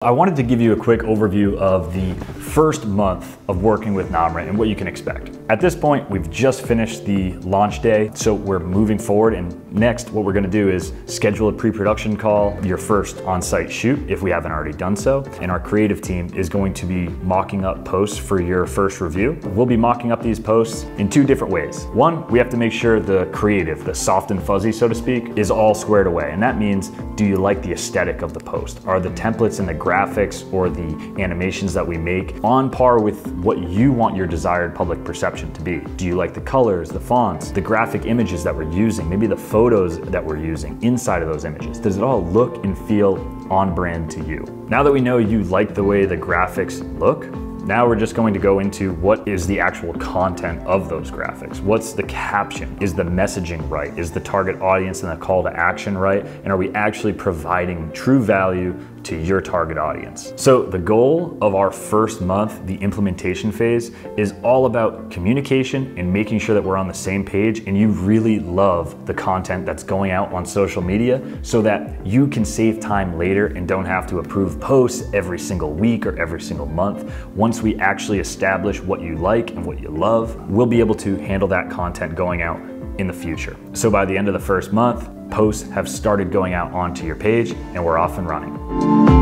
I wanted to give you a quick overview of the first month of working with Namra and what you can expect. At this point, we've just finished the launch day, so we're moving forward, and next what we're gonna do is schedule a pre-production call, your first on-site shoot if we haven't already done so, and our creative team is going to be mocking up posts for your first review. We'll be mocking up these posts in two different ways. One, we have to make sure the creative, the soft and fuzzy, so to speak, is all squared away, and that means, do you like the aesthetic of the post? Are the templates and the graphics or the animations that we make on par with what you want your desired public perception to be? Do you like the colors, the fonts, the graphic images that we're using, maybe the photos that we're using inside of those images? Does it all look and feel on brand to you? Now that we know you like the way the graphics look, now we're just going to go into what is the actual content of those graphics. What's the caption? Is the messaging right? Is the target audience and the call to action right? And are we actually providing true value to your target audience? So the goal of our first month, the implementation phase, is all about communication and making sure that we're on the same page and you really love the content that's going out on social media so that you can save time later and don't have to approve posts every single week or every single month. Once we actually establish what you like and what you love, we'll be able to handle that content going out in the future. So by the end of the first month, posts have started going out onto your page and we're off and running.